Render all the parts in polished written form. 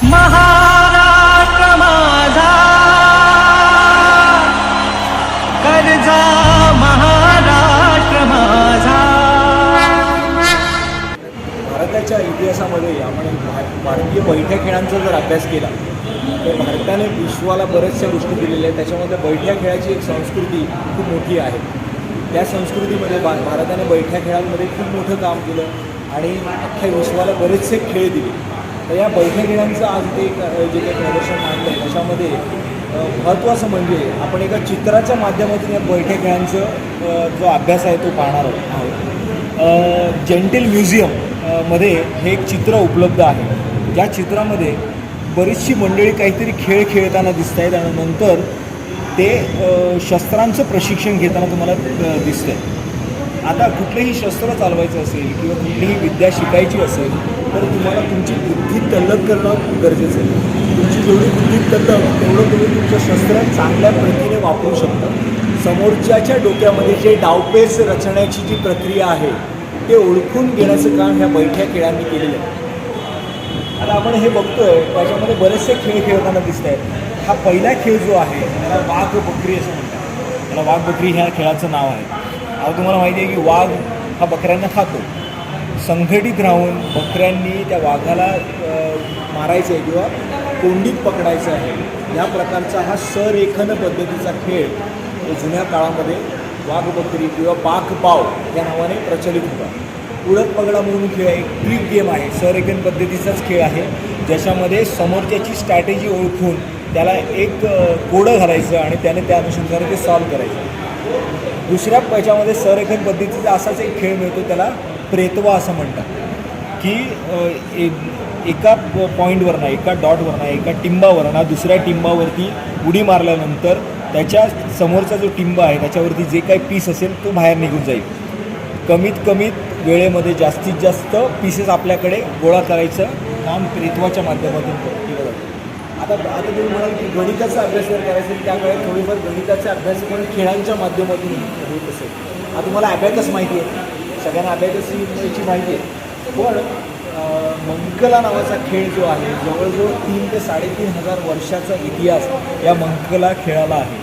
महाराष्ट्र माझा कर्जा महाराष्ट्र माझा. भारताच्या इतिहासामध्ये आपण भारतीय बैठ्या खेळांचा जर अभ्यास केला तर भारताने विश्वाला बऱ्याचशा गोष्टी दिलेल्या आहेत. त्याच्यामध्ये बैठ्या खेळाची एक संस्कृती खूप मोठी आहे. त्या संस्कृतीमध्ये भारताने बैठ्या खेळांमध्ये खूप मोठं काम केलं आणि अख्ख्या विश्वाला बरेचसे खेळ दिले. तर या बैठ्या खेळांचं आज ते जे काही प्रदर्शन मांडलं आहे त्याच्यामध्ये महत्त्वाचं म्हणजे आपण एका चित्राच्या माध्यमातून या बैठ्या खेळांचं जो अभ्यास आहे तो पाहणार आहोत. जेंटिल म्युझियम मध्ये हे एक चित्र उपलब्ध आहे. ज्या चित्रामध्ये बरीचशी मंडळी काहीतरी खेळ खेळताना दिसत आहेत आणि नंतर ते शस्त्रांचं प्रशिक्षण घेताना तुम्हाला दिसतं आहे. आता कुठलंही शस्त्र चालवायचं असेल किंवा कुठलीही विद्या शिकायची असेल तर तुम्हाला तुमची बुद्धी तल्लख करणं गरजेचं आहे. तुमची जेवढी बुद्धी तल्लख तेवढं तुम्ही तुमचं शस्त्र चांगल्या प्रतीने वापरू शकता. समोरच्याच्या डोक्यामध्ये जे डावपेच रचण्याची जी प्रक्रिया आहे ते ओळखून घेण्याचं काम ह्या बैठ्या खेळांनी केलेलं आहे. आता आपण हे बघतोय त्याच्यामध्ये बरेचसे खेळ खेळताना दिसत आहेत. हा पहिला खेळ जो आहे त्याला वाघ बकरी असं म्हणतात. त्याला वाघ बकरी ह्या खेळाचं नाव आहे. आता तुम्हाला माहिती आहे की वाघ हा बकऱ्यांना खातो. संघटित राहून बकऱ्यांनी त्या वाघाला मारायचं आहे किंवा कोंडीत पकडायचं आहे. या प्रकारचा हा संरेखन पद्धतीचा खेळ जुन्या काळामध्ये वाघ बकरी किंवा बाघ पाव या नावाने प्रचलित होता. उडत पगडा म्हणून खेळ आहे. एक ट्रिक गेम आहे. संरेखन पद्धतीचाच खेळ आहे ज्याच्यामध्ये समोरच्याची स्ट्रॅटेजी ओळखून त्याला एक कोडं घालायचं आणि त्याने त्या अनुषंगाने ते सॉल्व्ह करायचं. दुसऱ्या याच्यामध्ये संरेखन पद्धतीचा असाच एक खेळ मिळतो त्याला प्रेतवा असं म्हणतात की एका पॉईंटवरनं एका डॉटवरनं एका टिंबावरनं दुसऱ्या टिंबावरती उडी मारल्यानंतर त्याच्या समोरचा जो टिंब आहे त्याच्यावरती जे काही पीस असेल तो बाहेर निघून जाईल. कमीत वेळेमध्ये जास्तीत जास्त पीसेस आपल्याकडे गोळा करायचं काम प्रेतवाच्या माध्यमातून केलं जातं. आता तुम्ही म्हणाल की गणिताचा अभ्यास जर करायचा असेल त्यावेळेस थोडीफार गणिताचा अभ्यास पण खेळांच्या माध्यमातून होत असेल. आता तुम्हाला अबॅकस माहिती आहे. सगळ्यांना अबॅकसची माहिती आहे. पण मंकला नावाचा खेळ जो आहे जवळजवळ 3 ते 3,500 वर्षाचा इतिहास या मंकला खेळाला आहे.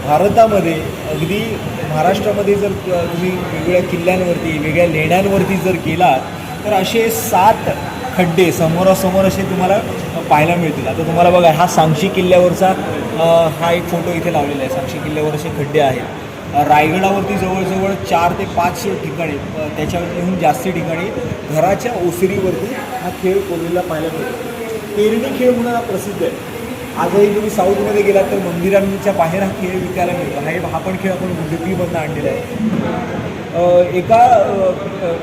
भारतामध्ये अगदी महाराष्ट्रामध्ये जर तुम्ही वेगवेगळ्या किल्ल्यांवरती वेगळ्या लेण्यांवरती जर गेलात तर असे 7 खड्डे समोरासमोर असे तुम्हाला पाहायला मिळतील. आता तुम्हाला बघा हा सांक्षी किल्ल्यावरचा हा एक फोटो इथे लावलेला आहे. सांक्षी किल्ल्यावर असे खड्डे आहेत. रायगडावरती जवळजवळ 4 ते 5 ठिकाणी त्याच्याहून जास्त ठिकाणी घराच्या ओसरीवरती हा खेळ कोरलेला पाहायला मिळतो. पेरणी खेळ म्हणून हा प्रसिद्ध आहे. आजही तुम्ही साऊथमध्ये गेलात तर मंदिरांच्या बाहेर हा खेळ विकायला मिळतो. हा पण खेळ आपण गुजरातीमधनं आणलेला आहे. एका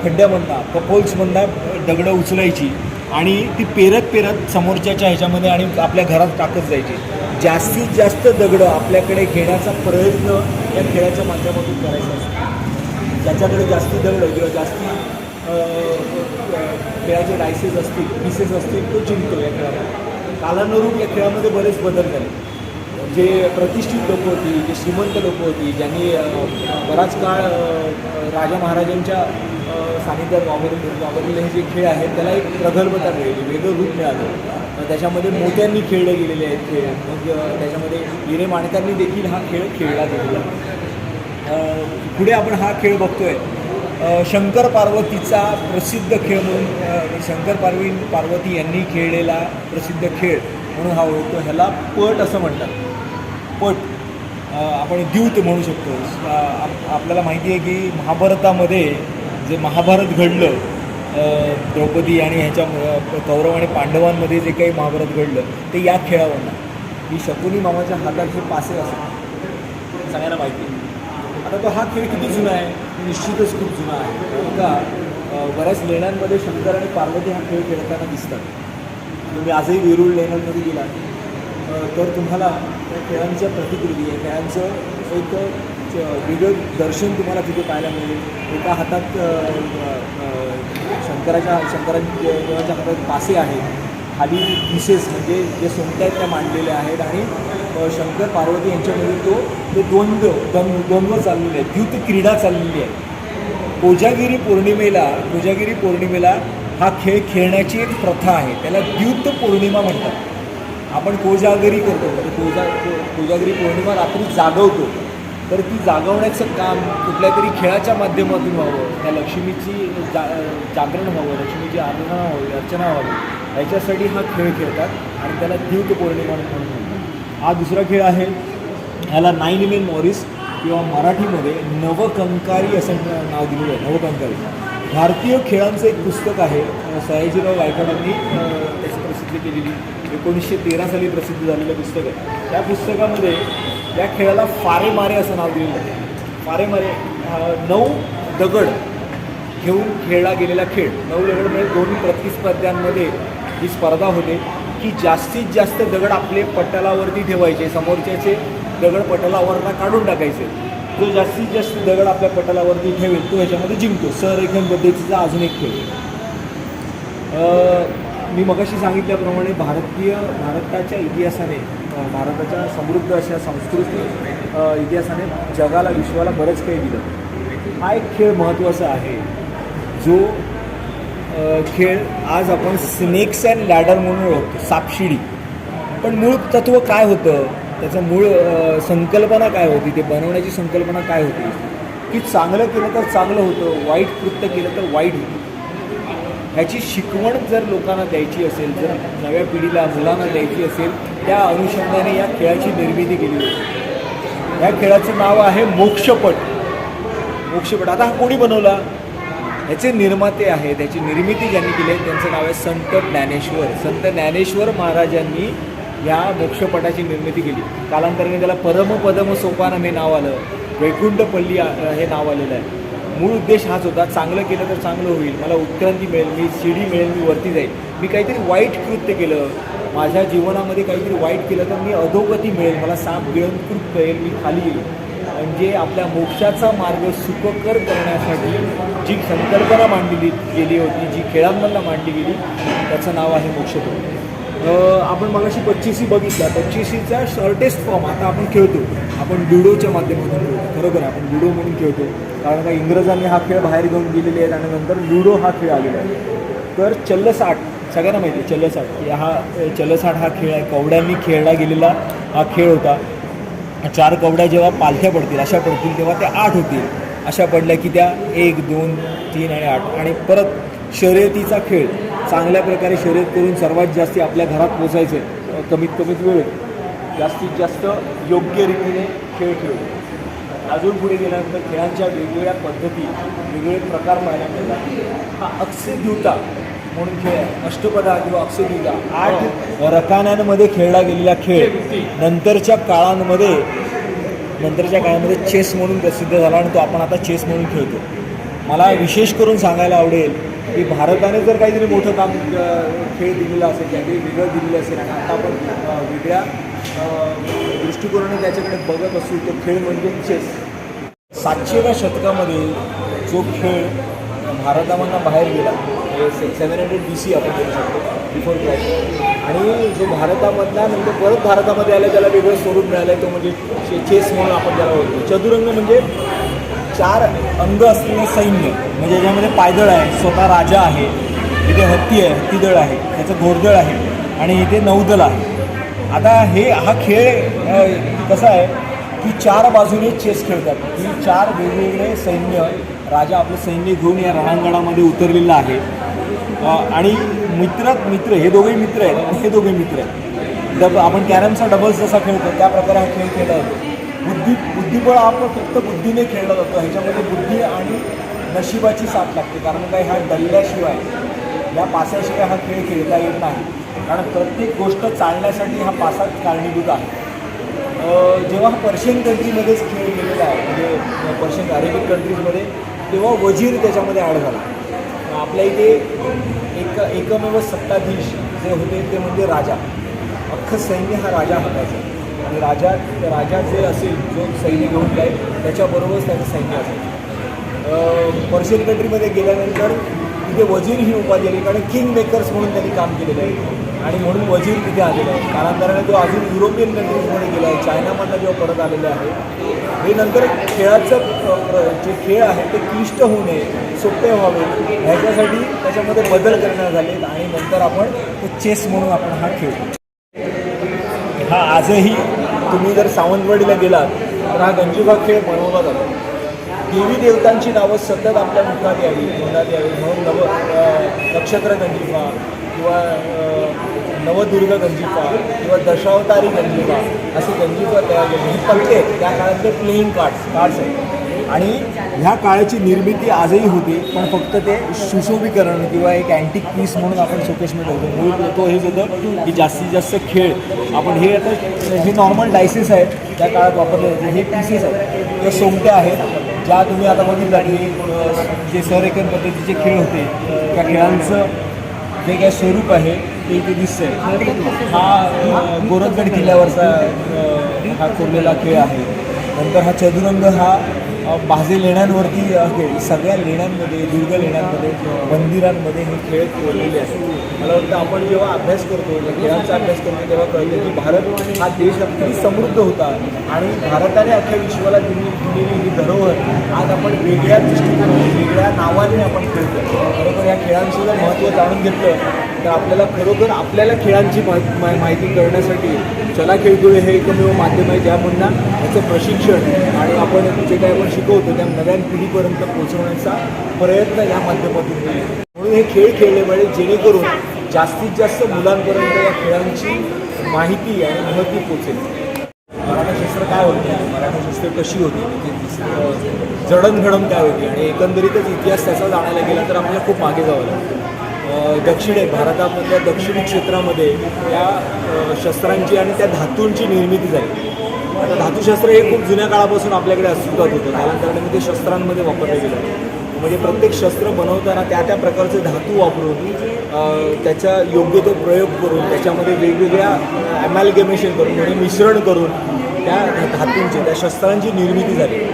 खड्ड्यामधनं कपोल्समधनं दगडं उचलायची आणि ती पेरत समोरच्याच्या ह्याच्यामध्ये आणि आपल्या घरात टाकत जायची. जास्तीत जास्त दगडं आपल्याकडे घेण्याचा प्रयत्न या खेळाच्या माध्यमातून करायचा असतो. ज्याच्याकडे जास्ती दगडं किंवा जास्ती खेळाचे डायसेस असतील पीसेस असतील तो जिंकतो या खेळामध्ये. कालानुरूप या खेळामध्ये बरेच बदल झाले. जे प्रतिष्ठित लोक होती जे श्रीमंत लोक होती ज्यांनी बराच काळ राजा महाराजांच्या सानिध्यात वावरलेले हे जे खेळ आहेत त्याला एक प्रगल्भता मिळाली वेगळं रूप मिळालं. त्याच्यामध्ये मोत्यांनी खेळले गेलेले आहेत खेळ. मग त्याच्यामध्ये हिरे माणकांनी देखील हा खेळ खेळला गेलेला. पुढे आपण हा खेळ बघतोय शंकर पार्वतीचा प्रसिद्ध खेळ म्हणून शंकर पार्वती यांनी खेळलेला प्रसिद्ध खेळ म्हणून हा ओळखतो. ह्याला पट असं म्हणतात. पट आपण द्यूत म्हणू शकतो. आपल्याला माहिती आहे की महाभारतामध्ये जे महाभारत घडलं द्रौपदी आणि ह्याच्या कौरव आणि पांडवांमध्ये जे काही महाभारत घडलं ते या खेळावरनं. ही शकुनी मामाच्या हातात हे पासे असतात सगळ्यांना माहिती आहे. आता तो हा खेळ किती जुना आहे निश्चितच खूप जुना आहे. का बऱ्याच लेण्यांमध्ये शंकर आणि पार्वती हा खेळ खेळताना दिसतात. तुम्ही आजही वेरूळ लेण्यांमध्ये गेलात तर तुम्हाला त्या खेळांच्या प्रतिकृती या खेळांचं एक वेगळं दर्शन तुम्हाला तिथे पाहायला मिळेल. एका हातात शंकराच्या हातात पासे आहेत. खाली पीसेस म्हणजे जे सोंगट्या आहेत त्या मांडलेल्या आहेत आणि शंकर पार्वती यांच्यामध्ये ते द्वंद्व चाललेले आहेत. द्यूत क्रीडा चाललेली आहे. कोजागिरी पौर्णिमेला हा खेळ खेळण्याची एक प्रथा आहे, त्याला द्यूत पौर्णिमा म्हणतात. आपण कोजागरी करतो, कोजागरी पौर्णिमा रात्री जागवतो, तर ती जागवण्याचं काम कुठल्या तरी खेळाच्या माध्यमातून व्हावं, त्या लक्ष्मीची जागरण व्हावं, लक्ष्मीची अर्चना व्हावी, याच्यासाठी हा खेळ खेळतात आणि त्याला द्यूत पौर्णिमा म्हणून म्हणतात. हा दुसरा खेळ आहे, ह्याला 9 मेन मॉरिस किंवा मराठीमध्ये नवकंकारी असं नाव दिलेलं आहे. नवकंकारी भारतीय खेळांचं एक पुस्तक आहे, सयाजीराव गायकवाडांनी त्याची प्रसिद्धी केलेली 1913 साली प्रसिद्ध झालेलं पुस्तक आहे. त्या पुस्तकामध्ये या खेळाला फारे मारे असं नाव दिलेलं आहे. फारे मारे 9 दगड घेऊन खेळला गेलेला खेळ. 9 दगड म्हणजे 2 प्रतिस्पर्ध्यांमध्ये ही स्पर्धा होते की जास्तीत जास्त दगड आपले पटलावरती ठेवायचे, समोरच्याचे दगड पटलावरनं काढून टाकायचे. जो जास्तीत जास्त दगड आपल्या पटलावरती ठेवेल तो ह्याच्यामध्ये जिंकतो. संरेखन पद्धतीचा अजून एक खेळ. मी मगाशी सांगितल्याप्रमाणे भारताच्या इतिहासाने, भारताच्या समृद्ध अशा सांस्कृतिक इतिहासाने जगाला, विश्वाला बरंच काही दिलं. हा एक खेळ महत्त्वाचा आहे, जो खेळ आज आपण स्नेक्स अँड लॅडर म्हणून ओळखतो, सापशिडी. पण मूळ तत्त्व काय होतं, त्याचं मूळ संकल्पना काय होती, ते बनवण्याची संकल्पना काय होती, की चांगलं केलं तर चांगलं होतं, वाईट कृत्य केलं तर वाईट होतं. ह्याची शिकवण जर लोकांना द्यायची असेल, जर नव्या पिढीला, मुलांना द्यायची असेल, त्या अनुषंगाने या खेळाची निर्मिती केली होती. या खेळाचं नाव आहे मोक्षपट. मोक्षपट. आता हा कोणी बनवला? ह्याचे निर्माते आहेत, त्याची निर्मिती ज्यांनी केली आहे त्यांचं नाव आहे संत ज्ञानेश्वर. संत ज्ञानेश्वर महाराजांनी या मोक्षपटाची निर्मिती केली. कालांतराने त्याला परमपदम सोपानम हे नाव आलं, वैकुंठपल्ली हे नाव आलेलं आहे. मूळ उद्देश हाच होता, चांगलं केलं तर चांगलं होईल, मला उत्क्रांती मिळेल, मी शिडी मिळेल, मी वरती जाईल. मी काहीतरी वाईट कृत्य केलं, माझ्या जीवनामध्ये काहीतरी वाईट केलं तर मी अधोगती मिळेल, मला साप गिळंकृत कळेल, मी खाली येईल. म्हणजे आपल्या मोक्षाचा मार्ग सुखकर करण्यासाठी जी संकल्पना मांडली गेली होती, जी खेळांमधला मांडली गेली, त्याचं नाव आहे मोक्षपट. आपण मगाशी 25 बघितला. 25चा शॉर्टेस्ट फॉर्म आता आपण खेळतो, आपण लुडोच्या माध्यमातून खेळतो. खरोखर आपण लुडो म्हणून खेळतो, कारण का इंग्रजांनी हा खेळ बाहेर घेऊन गेलेले आहेत आणि नंतर लुडो हा खेळ आलेला आहे. तर चल्लसाठ सगळ्यांना माहिती आहे, चल्लसाठ हा चल्लसाठ हा खेळ आहे. कवड्यांनी खेळला गेलेला हा खेळ होता. 4 कवड्या जेव्हा पालथ्या पडतील, अशा पडतील, तेव्हा त्या 8 होतील. अशा पडल्या की त्या 1, 2, 3 आणि 8. आणि परत शर्यतीचा खेळ, चांगल्या प्रकारे शर्यत करून सर्वात जास्त आपल्या घरात पोचायचे, कमीत वेळ, जास्तीत जास्त योग्य रीतीने खेळ खेळतो. अजून पुढे गेल्यानंतर खेळांच्या वेगवेगळ्या पद्धती, वेगवेगळे प्रकार पाहायला मिळतात. हा अक्षयद्यूता म्हणून खेळ आहे, अष्टपदा किंवा अक्षयद्यूता. 8 रकान्यांमध्ये खेळला गेलेला खेळ नंतरच्या काळामध्ये चेस म्हणून प्रसिद्ध झाला आणि तो आपण आता चेस म्हणून खेळतो. मला विशेष करून सांगायला आवडेल की भारताने जर काहीतरी मोठं काम खेळ दिलेला असेल, काहीतरी वेगळं दिलेलं असेल आणि आता आपण वेगळ्या दृष्टिकोनाने त्याच्याकडे बघत असू, तो खेळ म्हणजे चेस. 700व्या शतकामध्ये जो खेळ भारतामधून बाहेर गेला, 700 BC आपण करू शकतो, बिफोर क्राइस्ट. आणि जो भारतामधला नंतर परत भारतामध्ये आला, त्याला वेगळं स्वरूप मिळालं आहे, तो म्हणजे चेस म्हणून आपण त्याला ओळखतो. चतुरंग म्हणजे 4 अंग असलेलं सैन्य, म्हणजे ज्याच्यामध्ये पायदळ आहे, स्वतः राजा आहे, इथे हत्ती आहे, हत्तीदळ आहे, त्याचं घोडदळ आहे आणि इथे नौदल आहे. आता हा खेळ कसा आहे की 4 बाजूने चेस खेळतात. ही 4 वेगवेगळे सैन्य, राजा आपलं सैन्य घेऊन या रणांगणामध्ये उतरलेला आहे आणि मित्र हे दोघेही मित्र आहेत आणि हे दोघे मित्र आहेत. आपण कॅरमचा डबल्स जसा खेळतो त्या प्रकारे हा खेळ खेळला जातो. बुद्धिबळ आपण फक्त बुद्धीने खेळला जातो. ह्याच्यामध्ये बुद्धी आणि नशिबाची साथ लागते, कारण काय हा डल्ल्याशिवाय, या पासाशिवाय हा खेळ खेळता येत नाही. कारण प्रत्येक गोष्ट चालण्यासाठी हा पासाच कारणीभूत आहे. जेव्हा पर्शियन कंट्रीमध्येच खेळ गेलेला आहे, म्हणजे पर्शियन अरेबिक कंट्रीजमध्ये, तेव्हा वजीर त्याच्यामध्ये ॲड झाला. आपल्या इथे एकमेव सत्ताधीश जे होते ते म्हणजे राजा. अख्खं सैन्य हा राजा हाताचा आणि राजा जे असेल, जो सैन्य घेऊन जाईल त्याच्याबरोबरच त्याचं सैन्य असेल. पर्शियन कंट्रीमध्ये गेल्यानंतर तिथे वजीर ही उपाधी आली, कारण किंग मेकर्स म्हणून त्यांनी काम केलेलं आहे आणि म्हणून वजीर तिथे आलेला आहे. कालांतराने तो अजून युरोपियन कंट्रीजमध्ये गेला आहे, चायनामधला जेव्हा परत आलेला आहे. हे नंतर खेळाचं जे खेळ आहे ते क्लिष्ट होऊ नये, सोपे व्हावे ह्याच्यासाठी त्याच्यामध्ये बदल करण्यात आले आणि नंतर आपण तो चेस म्हणून आपण हा खेळतो. हा आजही तुम्ही जर सावंतवाडीला गेलात तर हा गंजिफा खेळ बनवला जातो. देवी देवतांची नावं सतत आपल्या मुखात यावी तोंडात यावी म्हणून नक्षत्र गंजिफा किंवा नवदुर्ग गंजिफा किंवा दशावतारी गंजिफा असे गंजिफा तयार केले. हे पत्ते आहेत त्या काळातले प्लेइंग कार्ड्स आहेत आणि ह्या काळाची निर्मिती आजही होते, पण फक्त ते सुशोभीकरण किंवा एक अँटिक पीस म्हणून आपण शोकेसमध्ये ठेवतो. मूळ तो हेच होतं की जास्तीत जास्त खेळ आपण हे आता हे नॉर्मल डायसेस आहेत त्या काळात वापरले जाते. हे पीसेस आहेत त्या सोंगट्या आहेत ज्या तुम्ही आता बघितला की जे संरेखन पद्धतीचे खेळ होते त्या खेळांचं जे काही स्वरूप आहे ते इथे दिसतंय. हा गोरखगड किल्ल्यावरचा हा कोरलेला खेळ आहे. नंतर हा चदुरंग हा भाजे लेण्यांवरती खेळ. सगळ्या लेण्यांमध्ये दुर्ग लेण्यांमध्ये मंदिरांमध्ये हे खेळ खेळलेले आहेत. मला वाटतं आपण जेव्हा अभ्यास करतो या खेळांचा अभ्यास करतो तेव्हा कळतं की भारत हा देश अगदी समृद्ध होता आणि भारताने अख्ख्या विश्वाला दिलेली ही धरोहर आज आपण वेगळ्या दृष्टिकोनाने वेगळ्या नावाने आपण खेळतो. खरोखर या खेळांचं जर महत्त्व जाणून घेतलं तर आपल्याला खरोखर आपल्याला खेळांची माहिती करण्यासाठी चला खेळतोय हे एकमेव माध्यम आहे ज्यामधून याचं प्रशिक्षण आणि आपण जे काही आपण शिकवतो त्या नव्या पिढीपर्यंत पोहोचवण्याचा प्रयत्न या माध्यमातून केला. म्हणून हे खेळ खेळले पाहिजे जेणेकरून जास्तीत जास्त मुलांपर्यंत या खेळांची माहिती आणि महती पोचेल. मराठा शस्त्र काय होते, मराठा शस्त्र कशी होती, त्याची जडणघडण काय होती आणि एकंदरीतच इतिहास त्याचा जाणायला गेला तर आपल्याला खूप मागे जावं लागतं. दक्षिणेत भारतामधल्या दक्षिणी क्षेत्रामध्ये या शस्त्रांची आणि त्या धातूंची निर्मिती झाली. आता धातुशस्त्र हे खूप जुन्या काळापासून आपल्याकडे अस्तित्वात होतं. कालांतराने ते शस्त्रांमध्ये वापरले गेलं. म्हणजे प्रत्येक शस्त्र बनवताना त्या त्या प्रकारचे धातू वापरून त्याचा योग्य तो प्रयोग करून त्याच्यामध्ये वेगवेगळ्या ॲमॅलगमेशन करून म्हणजे मिश्रण करून त्या धातूंची त्या शस्त्रांची निर्मिती झाली.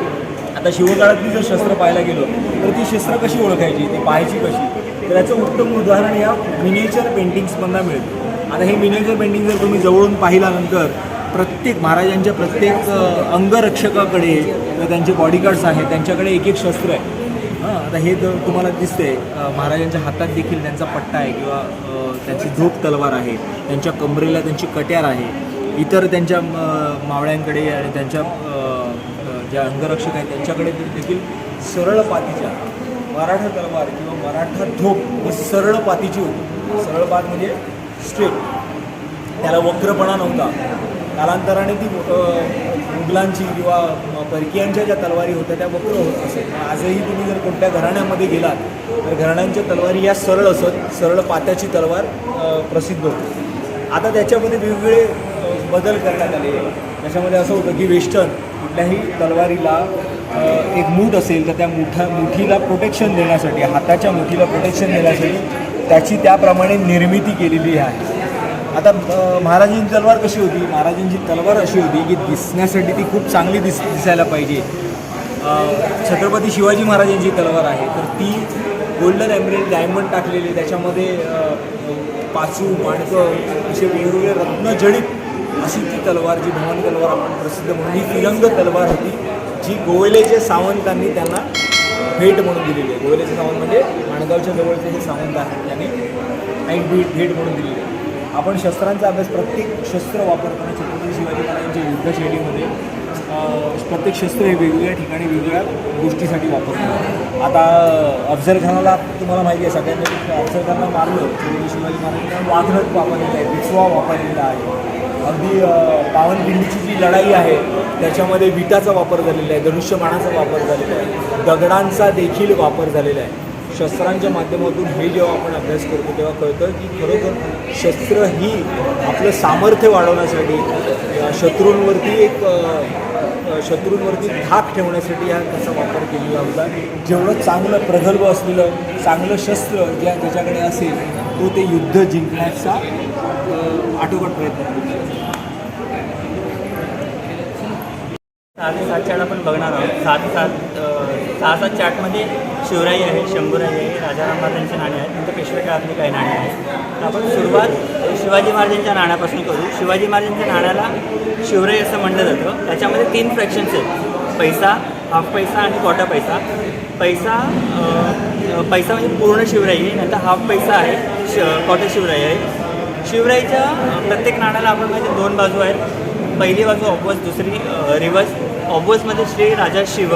आता शिवकाळातली जर शस्त्र पाहायला गेलो तर ती शस्त्र कशी ओळखायची, ती पाहायची कशी, तर याचं उत्तम उदाहरण या मिनिएचर पेंटिंग्समधून मिळतं. आता हे मिनिएचर पेंटिंग जर तुम्ही जवळून पाहिल्यानंतर प्रत्येक महाराजांच्या प्रत्येक अंगरक्षकाकडे किंवा त्यांचे बॉडीगार्ड्स आहेत त्यांच्याकडे एक एक शस्त्र आहे. आता हे जर तुम्हाला दिसते महाराजांच्या हातात देखील त्यांचा पट्टा आहे किंवा त्यांची झोप तलवार आहे, त्यांच्या कमरेला त्यांची कट्यार आहे. इतर त्यांच्या मावळ्यांकडे आणि त्यांच्या ज्या अंगरक्षक आहेत त्यांच्याकडे देखील सरळ पातीच्या मराठा तलवार किंवा मराठा झोप ही सरळ पातीची होती. सरळ पात म्हणजे स्ट्रेट, त्याला वक्रपणा नव्हता. कालांतराने ती मुघलांची किंवा परकीयांच्या ज्या तलवारी होत्या त्या वक्र होत असेल. आजही तुम्ही जर कोणत्या घराण्यामध्ये गेलात तर घराण्यांच्या तलवारी या सरळ असत, सरळ पात्याची तलवार प्रसिद्ध होती. आता त्याच्यामध्ये वेगवेगळे बदल करण्यात आले. त्याच्यामध्ये असं होतं की वेस्टर्न कुठल्याही तलवारीला एक मूठ असेल तर त्या मुठीला प्रोटेक्शन देण्यासाठी, हाताच्या मुठीला प्रोटेक्शन देण्यासाठी त्याची त्याप्रमाणे निर्मिती केलेली आहे. आता महाराजांची तलवार कशी होती, महाराजांची तलवार अशी होती की दिसण्यासाठी ती खूप चांगली दिसायला पाहिजे. छत्रपती शिवाजी महाराजांची तलवार आहे तर ती गोल्डन एमरेल्ड डायमंड टाकलेली, त्याच्यामध्ये पाचू माणकं असे वेगवेगळे रत्नजडित अशी ती तलवार, जी भवानी तलवार आपण प्रसिद्ध म्हणून, ही फिरंग तलवार होती जी गोवलेचे सावंतांनी त्यांना भेट म्हणून दिलेली आहे. गोवलेचे सावंत म्हणजे माणगावच्या जवळचे हे सावंत आहेत, त्यांनी एक भेट म्हणून दिलेली आहे. आपण शस्त्रांचा अभ्यास प्रत्येक शस्त्र वापरताना छत्रपती शिवाजी महाराजांच्या युद्धशैलीमध्ये प्रत्येक शस्त्र हे वेगवेगळ्या ठिकाणी वेगवेगळ्या गोष्टीसाठी वापरतात. आता अफजल खानाला तुम्हाला माहिती आहे सगळ्यांनी, अफजल खानला मारलं छत्रपती शिवाजी महाराजांनी वाघनट वापरलेला आहे, बिचवा वापरलेला आहे. अगदी पावनखिंडीची जी लढाई आहे त्याच्यामध्ये विटाचा वापर झालेला आहे, धनुष्यबाणाचा वापर झालेला आहे, दगडांचा देखील वापर झालेला आहे. शस्त्रांच्या माध्यमातून हे जेव्हा आपण अभ्यास करतो तेव्हा कळतं की खरोखर शस्त्र ही आपलं सामर्थ्य वाढवण्यासाठी, शत्रूंवरती धाक ठेवण्यासाठी हा त्याचा वापर केलेला होता. जेवढं चांगलं प्रगल्भ असलेलं चांगलं शस्त्र ज्याच्याकडे असेल तो ते युद्ध जिंकण्याचा आटोकाट प्रयत्न करतो. 6 ते 7 चार्ट आपण बघणार आहोत. 6-7 चार्टमध्ये शिवराई आहे, शंभूराई आहे, राजाराम महाराजांचे नाणे आहेत, नंतर पेशवे काळातली काही नाणी आहेत. तर आपण सुरुवात शिवाजी महाराजांच्या नाण्यापासून करू. शिवाजी महाराजांच्या नाण्याला शिवराई असं म्हटलं जातं. त्याच्यामध्ये 3 फ्रॅक्शन्स आहेत, पैसा, हाफ पैसा आणि क्वार्टर पैसा. पैसा पैसा म्हणजे पूर्ण शिवराई आहे, नंतर हाफ पैसा आहे, क्वार्टर शिवराई आहे. शिवराईच्या प्रत्येक नाण्याला आपण माहिती 2 बाजू आहेत. पहिली बाजू ऑबवस, दुसरी रिवर्स. ऑबवसमध्ये श्री राजा शिव,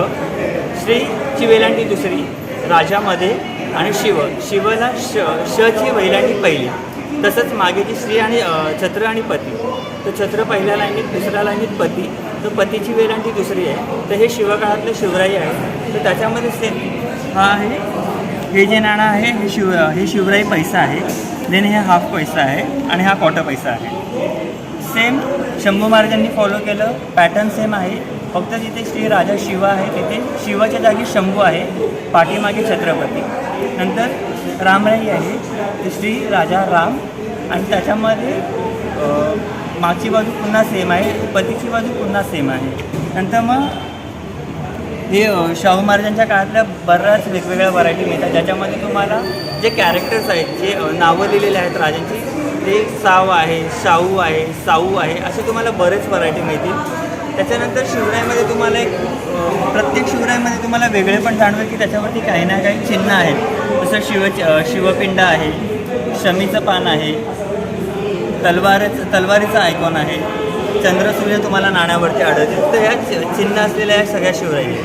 श्रीची वेलांटी दुसरी, राजामध्ये आणि शिवला शची वेलांटी पहिली. तसंच मागेची श्री आणि छत्र आणि पती. तर छत्र पहिल्या लाईनीत, दुसऱ्या लाईनीत पती, तर पतीची वेलांटी दुसरी आहे. तर हे शिवकाळातलं शिवराई आहे. तर त्याच्यामध्ये सेम हा आहे, हे जे नाणं आहे हे शिवराई पैसा आहे. देन हे हाफ पैसा आहे आणि हा क्वार्टर पैसा आहे. सेम शंभू महाराजांनी फॉलो केलं, पॅटर्न सेम आहे. फक्त जिथे श्री राजा शिव आहे तिथे शिवाच्या जागी शंभू आहे, पाठीमागे छत्रपती. नंतर रामराई आहे, ते श्री राजा राम आणि त्याच्यामध्ये मागची बाजू पुन्हा सेम आहे, पतीची बाजू पुन्हा सेम आहे. नंतर मग हे शाहू महाराजांच्या काळातल्या बऱ्याच वेगवेगळ्या व्हरायटी मिळतात, ज्याच्यामध्ये तुम्हाला जे कॅरेक्टर्स आहेत, जे नावं लिहिलेले आहेत राजांची, ते साव आहे, शाहू आहे, साऊ आहे, असे तुम्हाला बरेच व्हरायटी मिळतील. त्याच्यानंतर शिवराईमध्ये तुम्हाला एक प्रत्येक शिवराईमध्ये तुम्हाला वेगळे पण जाणवेल की त्याच्यावरती काही ना काही चिन्ह आहेत. जसं शिवपिंड आहे, शमीचं पान आहे, तलवारीचा आयकॉन आहे, चंद्रसूर्य तुम्हाला नाण्यावरती आढळते. तर ह्या चिन्ह असलेल्या ह्या सगळ्या शिवराई आहेत.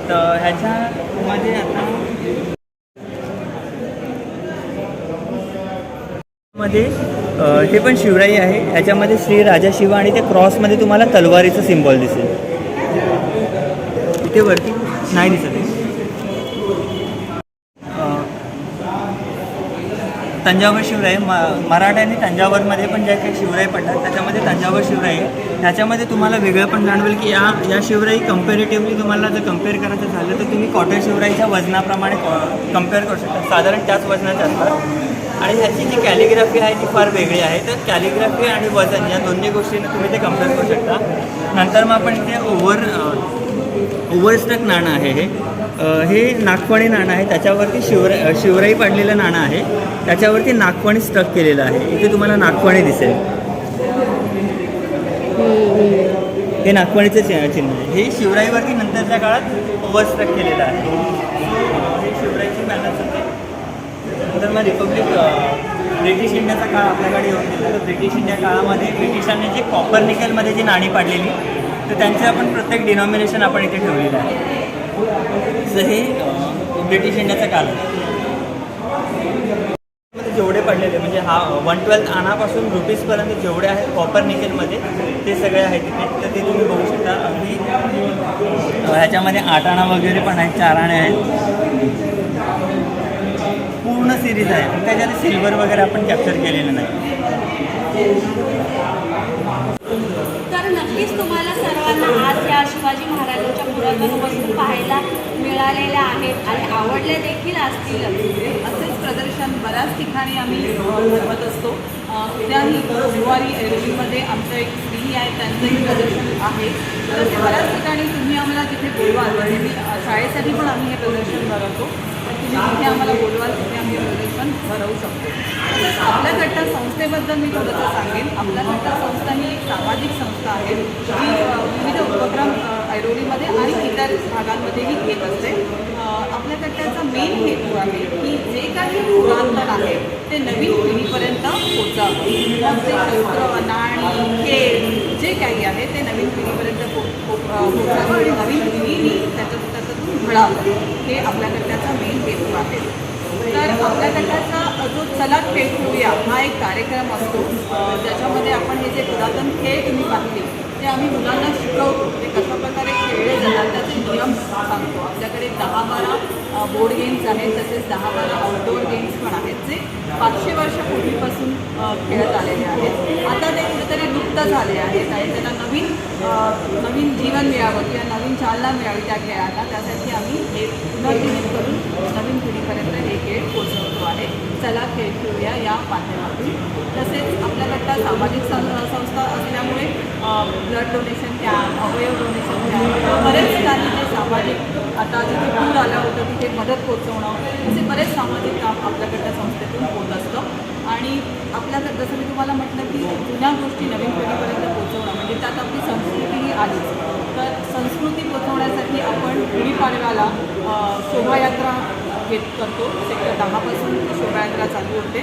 तर ह्याच्यामध्ये आता मध्ये हे पण शिवराई आहे. ह्याच्यामध्ये श्री राजा शिव आणि ते क्रॉसमध्ये तुम्हाला तलवारीचं सिम्बॉल दिसेल. इथे वरती नाही दिसत आहे. तंजावर शिवराई मराठा आणि तंजावरमध्ये पण ज्या काही शिवराई पडतात त्याच्यामध्ये तंजावर शिवराई आहे. त्याच्यामध्ये तुम्हाला वेगळं पण जाणवेल की या शिवराई कम्पॅरेटिव्हली तुम्हाला जर कम्पेअर करायचं झालं तर तुम्ही कॉटन शिवराईच्या वजनाप्रमाणे कम्पेअर करू शकता. साधारण त्याच वजनाच्या असतात. आणि ह्याची जी कॅलिग्राफी आहे ती फार वेगळी आहे. तर कॅलिग्राफी आणि वजन या दोन्ही गोष्टींना तुम्ही ते कम्पेअर करू शकता. नंतर मग आपण इथे ओव्हरस्टक नाणं आहे. हे नागफणी नाणं आहे. त्याच्यावरती शिवराई पाडलेलं नाणं आहे. त्याच्यावरती नागफणी स्ट्रक केलेलं आहे. इथे तुम्हाला नागफणी दिसेल. हे नागफणीचं चिन्ह आहे. हे शिवराईवरती नंतरच्या काळात ओव्हरस्ट्रक केलेलं आहे. हे शिवराईची बॅनर्स होते. नंतर मग ब्रिटिश इंडियाचा काळ आपल्याकडे येऊन गेला. तर ब्रिटिश इंडिया काळामध्ये ब्रिटिशांनी जे कॉपर निकेलमध्ये जी नाणी पाडलेली तर त्यांचे आपण प्रत्येक डिनॉमिनेशन आपण इथे ठेवलेलं आहे. तर हे ब्रिटिश इंडियाचा काळ जेवढे पडलेले म्हणजे हा 1/12 आणापासून रुपीजपर्यंत जेवढे आहेत कॉपर निकेलमध्ये ते सगळे आहेत तिथे. तर ते तुम्ही बघू शकता. अगदी ह्याच्यामध्ये 8 आणा वगैरे पण आहेत, 4 आणे आहेत. पूर्ण सिरीज आहे. त्याच्यात सिल्वर वगैरे आपण कॅप्चर केलेलं नाही. तर नक्कीच तुम्हाला सर्वांना आज या शिवाजी महाराजांच्या पुरातन वस्तू पाहायला मिळालेल्या आहेत आणि आवडल्या देखील असतील. असेच प्रदर्शन बऱ्याच ठिकाणी आम्ही भरवत असतो. उद्याही गुरुवारी ऐरोलीमध्ये आमचं एक स्त्री आहे, त्यांचंही प्रदर्शन आहे. तर ते बऱ्याच ठिकाणी तुम्ही आम्हाला जिथे बोलवाल, म्हणजे मी शाळेसाठी पण आम्ही हे प्रदर्शन भरवतो. तुम्ही जिथे आम्हाला बोलवाल तिथे आम्ही हे प्रदर्शन भरवू शकतो. तसंच आपल्या गट्टा संस्थेबद्दल मी थोडंसं सांगेन. आपल्या गट्टा संस्था ही एक सामाजिक संस्था आहे जी विविध उपक्रम ऐरोलीमध्ये आणि इतर भागांमध्येही घेत असते. आपल्या गट्ट्याचा मेन हेतू आहे की जे काही पुरातन आहे ते नवीन पिढीपर्यंत पोचावं. मग ते शस्त्र, नाणी, खेळ जे काही आहे ते नवीन पिढीपर्यंत पोचावं आणि नवीन पिढीनी त्याच्यातून घडावं. हे आपल्या गट्ट्याचा मेन हेतू आहे. तर आपल्या गटाचा जो चला खेळ खेळूया हा एक कार्यक्रम असतो, ज्याच्यामध्ये आपण हे जे पुरातन खेळ तुम्ही पाहिले ते आम्ही मुलांना शिकवतो. ते कशाप्रकारे खेळले जातात त्याचे नियम सांगतो. आपल्याकडे 10-12 बोर्ड गेम्स आहेत, तसेच 10-12 आउटडोअर गेम्स पण आहेत जे 500 वर्षापूर्वीपासून खेळत आलेले आहेत. आता ते कुठेतरी लुप्त झाले आहेत आणि त्यांना नवीन जीवन मिळावं किंवा नवीन चालना मिळावी त्या खेळांना. त्यासाठी आम्ही हे पुनर्जीवित करून नवीन पिढीपर्यंत हे खेळ पोचवतो आहे. चला खेळ खेळूया या माध्यमातून. तसेच आपल्या गट्टा सामाजिक संस्था असल्यामुळे ब्लड डोनेशन कॅम्प, अवयव डोनेशन कॅम्प, बरेच ठिकाणी जे सामाजिक आता जिथे पूर आलं होतं तिथे मदत पोचवणं असे बरेच सामाजिक काम आपल्या गट्टा संस्थेतून होत असतं. आणि आपल्या जसं मी तुम्हाला म्हटलं की जुन्या गोष्टी नवीन पिढीपर्यंत पोहोचवणं म्हणजे त्यात आपली संस्कृतीही आलीच. तर संस्कृती पोहोचवण्यासाठी आपण गुढीपाडव्याला शोभायात्रा करतो. सेक्टर 10पासून ती शोभायात्रा चालू होते.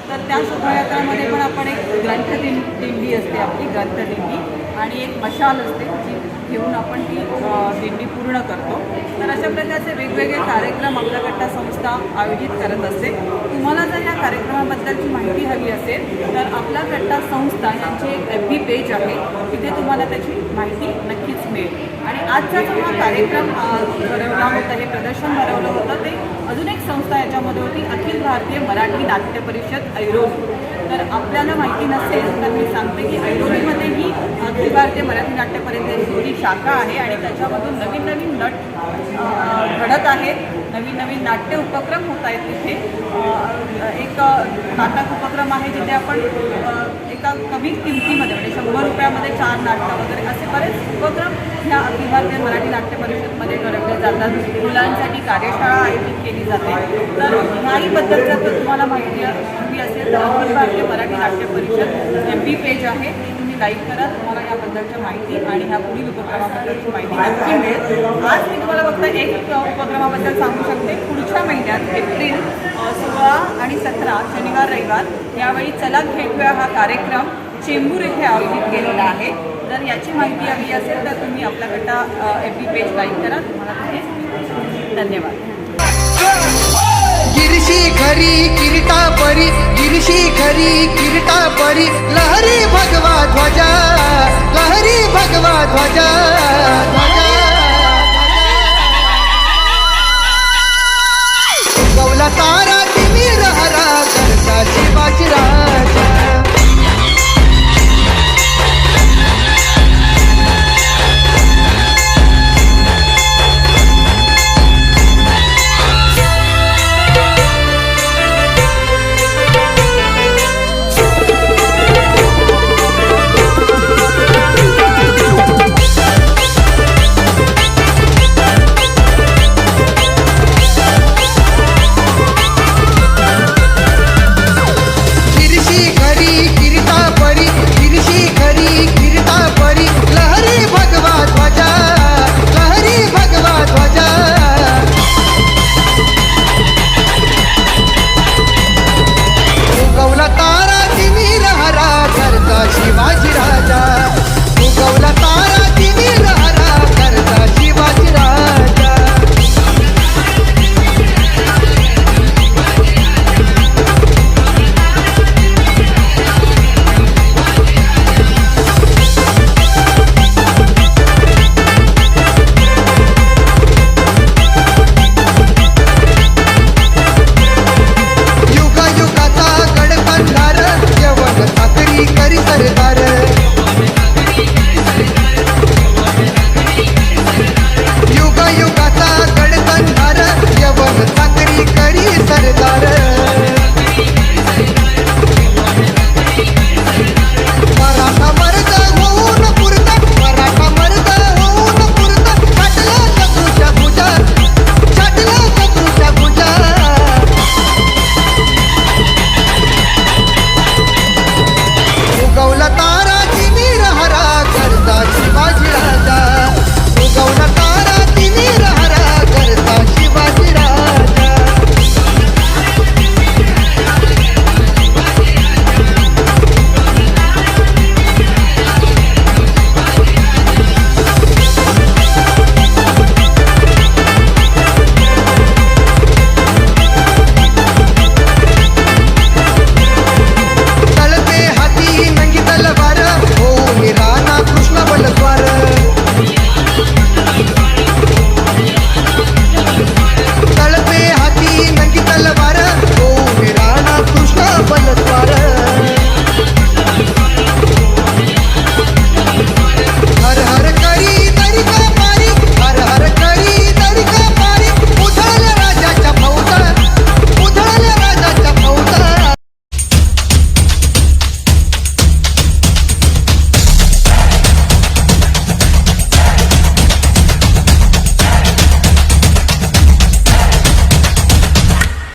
तर त्या शोभायात्रामध्ये पण आपण एक ग्रंथदिंडी असते, आपली ग्रंथदिंडी, आणि एक मशाल असते जी घेऊन आपण ती दिंडी पूर्ण करतो. तर अशा प्रकारचे वेगवेगळे कार्यक्रम आपल्या कट्टा संस्था आयोजित करत असते. तुम्हाला जर या कार्यक्रमाबद्दलची माहिती हवी असेल तर आपला कट्टा संस्था यांची एक FB पेज आहे, तिथे तुम्हाला त्याची माहिती नक्कीच मिळेल. आणि आजचा जो हा कार्यक्रम भरवला होता, हे प्रदर्शन भरवलं होतं, ते अजून एक संस्था याच्यामध्ये होती, अखिल भारतीय मराठी नाट्य परिषद ऐरोली. तर आपल्याला माहिती नसेल तर मी सांगते की ऐरोलीमध्ये ही अखिल भारतीय मराठी नाट्य परिषदेची शाखा आहे आणि त्याच्यामधून नवीन नवीन नट घडत आहेत, नवीन नवीन नाट्य उपक्रम होत आहेत. तिथे एक नाटक उपक्रम आहे जिथे आपण एका कमी किमतीमध्ये म्हणजे 100 रुपयामध्ये 4 नाटकं वगैरे असे बरेच उपक्रम ह्या अखिल भारतीय मराठी नाट्य परिषदेमध्ये घडवले जातात. मुलांसाठी कार्यशाळा आयोजित केली जाते. तर ह्याहीबद्दल जर तुम्हाला माहिती हवी असेल तर अखिल भारतीय मराठी नाट्य परिषद FB पेज आहे, ती तुम्ही लाईक करा. तुम्हाला याबद्दलच्या माहिती आणि ह्या पुढील उपक्रमाबद्दलची माहिती नक्की मिळेल. आज मी तुम्हाला फक्त एक उपक्रमाबद्दल सांगू शकते. पुढच्या महिन्यात एप्रिल 16 आणि 17 शनिवार रविवार यावेळी चला भेटूया हा कार्यक्रम चेंबूर येथे आयोजित केलेला आहे. जर याची माहिती हवी असेल तर तुम्ही आपल्याकडं FB पेज लाईक करा. तुम्हाला तिथे धन्यवाद. गिरशी खरी किरीटा परी, गिरशी खरी किरीटा परी, लहरी भगवा ध्वजा, लहरी भगवा ध्वजा.